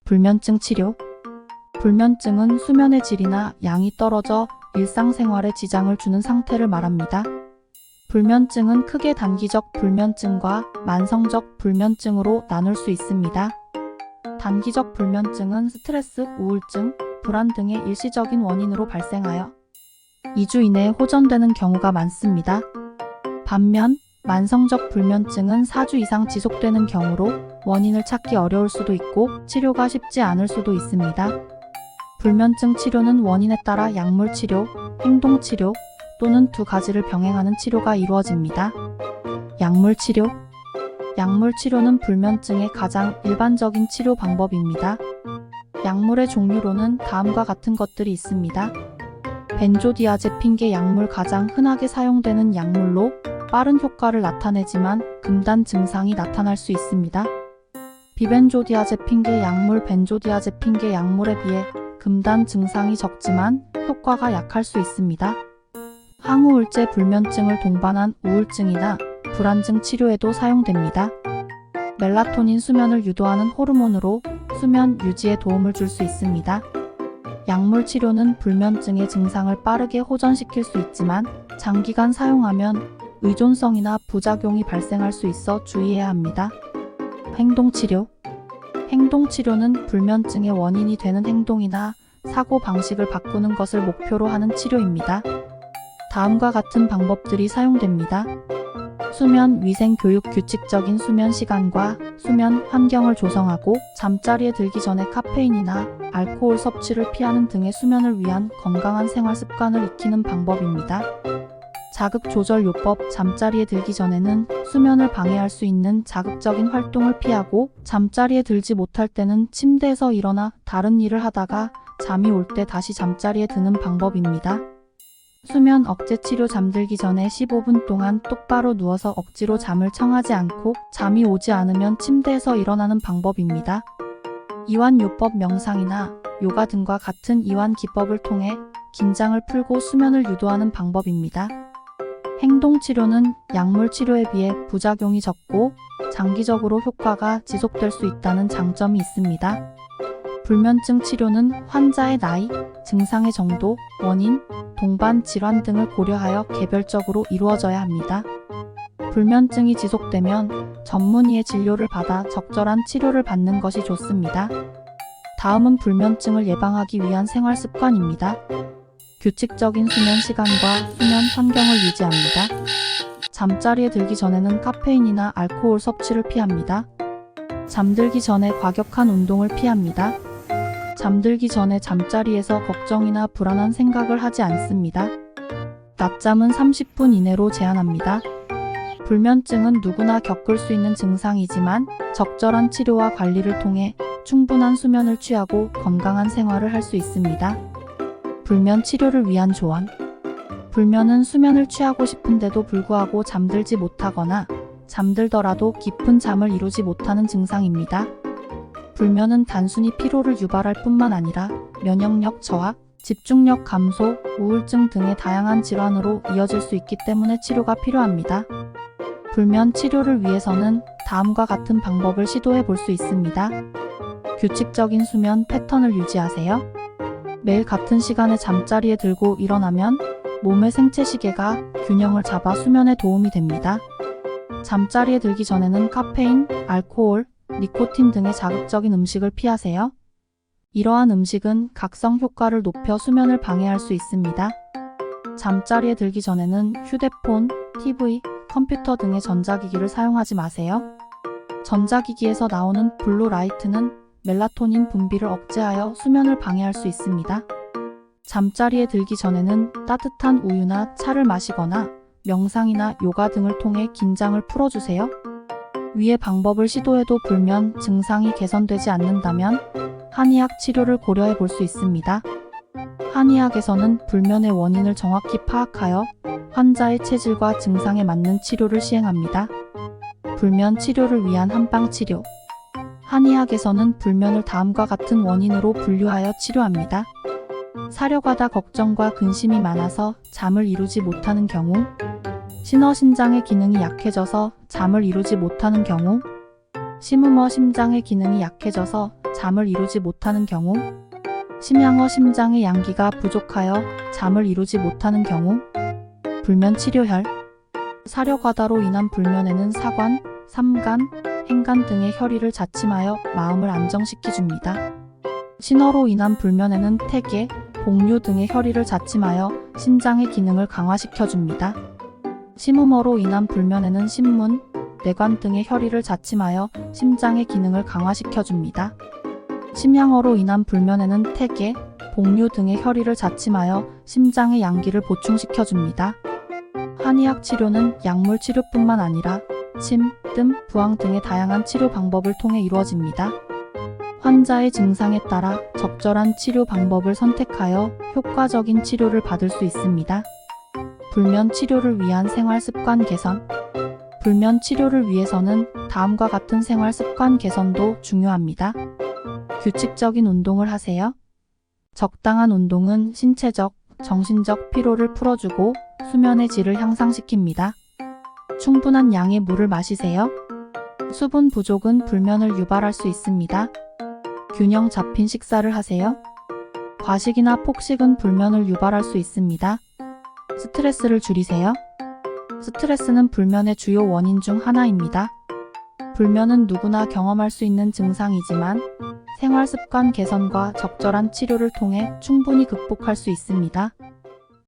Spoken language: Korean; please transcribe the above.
불면증 치료. 불면증은 수면의 질이나 양이 떨어져 일상생활에 지장을 주는 상태를 말합니다. 불면증은 크게 단기적 불면증과 만성적 불면증으로 나눌 수 있습니다. 단기적 불면증은 스트레스, 우울증, 불안 등의 일시적인 원인으로 발생하여 2주 이내에 호전되는 경우가 많습니다. 반면 만성적 불면증은 4주 이상 지속되는 경우로 원인을 찾기 어려울 수도 있고 치료가 쉽지 않을 수도 있습니다. 불면증 치료는 원인에 따라 약물 치료, 행동 치료 또는 두 가지를 병행하는 치료가 이루어집니다. 약물 치료. 약물 치료는 불면증의 가장 일반적인 치료 방법입니다. 약물의 종류로는 다음과 같은 것들이 있습니다. 벤조디아제핀계 약물 가장 흔하게 사용되는 약물로 빠른 효과를 나타내지만 금단 증상이 나타날 수 있습니다. 비벤조디아제핀계 약물. 벤조디아제핀계 약물에 비해 금단 증상이 적지만 효과가 약할 수 있습니다. 항우울제 불면증을 동반한 우울증이나 불안증 치료에도 사용됩니다. 멜라토닌 수면을 유도하는 호르몬으로 수면 유지에 도움을 줄 수 있습니다. 약물 치료는 불면증의 증상을 빠르게 호전시킬 수 있지만 장기간 사용하면 의존성이나 부작용이 발생할 수 있어 주의해야 합니다. 행동치료. 행동치료는 불면증의 원인이 되는 행동이나 사고 방식을 바꾸는 것을 목표로 하는 치료입니다. 다음과 같은 방법들이 사용됩니다. 수면 위생 교육. 규칙적인 수면 시간과 수면 환경을 조성하고 잠자리에 들기 전에 카페인이나 알코올 섭취를 피하는 등의 수면을 위한 건강한 생활 습관을 익히는 방법입니다. 자극 조절 요법. 잠자리에 들기 전에는 수면을 방해할 수 있는 자극적인 활동을 피하고 잠자리에 들지 못할 때는 침대에서 일어나 다른 일을 하다가 잠이 올 때 다시 잠자리에 드는 방법입니다. 수면 억제 치료. 잠들기 전에 15분 동안 똑바로 누워서 억지로 잠을 청하지 않고 잠이 오지 않으면 침대에서 일어나는 방법입니다. 이완 요법. 명상이나 요가 등과 같은 이완 기법을 통해 긴장을 풀고 수면을 유도하는 방법입니다. 행동치료는 약물 치료에 비해 부작용이 적고 장기적으로 효과가 지속될 수 있다는 장점이 있습니다. 불면증 치료는 환자의 나이, 증상의 정도, 원인, 동반 질환 등을 고려하여 개별적으로 이루어져야 합니다. 불면증이 지속되면 전문의의 진료를 받아 적절한 치료를 받는 것이 좋습니다. 다음은 불면증을 예방하기 위한 생활 습관입니다. 규칙적인 수면 시간과 수면 환경을 유지합니다. 잠자리에 들기 전에는 카페인이나 알코올 섭취를 피합니다. 잠들기 전에 과격한 운동을 피합니다. 잠들기 전에 잠자리에서 걱정이나 불안한 생각을 하지 않습니다. 낮잠은 30분 이내로 제한합니다. 불면증은 누구나 겪을 수 있는 증상이지만 적절한 치료와 관리를 통해 충분한 수면을 취하고 건강한 생활을 할 수 있습니다. 불면 치료를 위한 조언. 불면은 수면을 취하고 싶은데도 불구하고 잠들지 못하거나 잠들더라도 깊은 잠을 이루지 못하는 증상입니다. 불면은 단순히 피로를 유발할 뿐만 아니라 면역력 저하, 집중력 감소, 우울증 등의 다양한 질환으로 이어질 수 있기 때문에 치료가 필요합니다. 불면 치료를 위해서는 다음과 같은 방법을 시도해 볼 수 있습니다. 규칙적인 수면 패턴을 유지하세요. 매일 같은 시간에 잠자리에 들고 일어나면 몸의 생체 시계가 균형을 잡아 수면에 도움이 됩니다. 잠자리에 들기 전에는 카페인, 알코올, 니코틴 등의 자극적인 음식을 피하세요. 이러한 음식은 각성 효과를 높여 수면을 방해할 수 있습니다. 잠자리에 들기 전에는 휴대폰, TV, 컴퓨터 등의 전자기기를 사용하지 마세요. 전자기기에서 나오는 블루라이트는 멜라토닌 분비를 억제하여 수면을 방해할 수 있습니다. 잠자리에 들기 전에는 따뜻한 우유나 차를 마시거나 명상이나 요가 등을 통해 긴장을 풀어주세요. 위의 방법을 시도해도 불면 증상이 개선되지 않는다면 한의학 치료를 고려해 볼 수 있습니다. 한의학에서는 불면의 원인을 정확히 파악하여 환자의 체질과 증상에 맞는 치료를 시행합니다. 불면 치료를 위한 한방 치료. 한의학에서는 불면을 다음과 같은 원인으로 분류하여 치료합니다. 사려가다 걱정과 근심이 많아서 잠을 이루지 못하는 경우, 신어신장의 기능이 약해져서 잠을 이루지 못하는 경우, 심음어 심장의 기능이 약해져서 잠을 이루지 못하는 경우, 심양어 심장의 양기가 부족하여 잠을 이루지 못하는 경우, 불면 치료혈, 사려과다로 인한 불면에는 사관, 삼간, 행간 등의 혈의를 자침하여 마음을 안정시켜줍니다. 신어로 인한 불면에는 태계, 복류 등의 혈의를 자침하여 심장의 기능을 강화시켜줍니다. 심음어로 인한 불면에는 신문, 뇌관 등의 혈의를 자침하여 심장의 기능을 강화시켜줍니다. 심양어로 인한 불면에는 태계, 복류 등의 혈의를 자침하여 심장의 양기를 보충시켜줍니다. 한의학 치료는 약물 치료뿐만 아니라 침, 뜸, 부항 등의 다양한 치료 방법을 통해 이루어집니다. 환자의 증상에 따라 적절한 치료 방법을 선택하여 효과적인 치료를 받을 수 있습니다. 불면 치료를 위한 생활 습관 개선. 불면 치료를 위해서는 다음과 같은 생활 습관 개선도 중요합니다. 규칙적인 운동을 하세요. 적당한 운동은 신체적, 정신적 피로를 풀어주고 수면의 질을 향상시킵니다. 충분한 양의 물을 마시세요. 수분 부족은 불면을 유발할 수 있습니다. 균형 잡힌 식사를 하세요. 과식이나 폭식은 불면을 유발할 수 있습니다. 스트레스를 줄이세요. 스트레스는 불면의 주요 원인 중 하나입니다. 불면은 누구나 경험할 수 있는 증상이지만 생활 습관 개선과 적절한 치료를 통해 충분히 극복할 수 있습니다.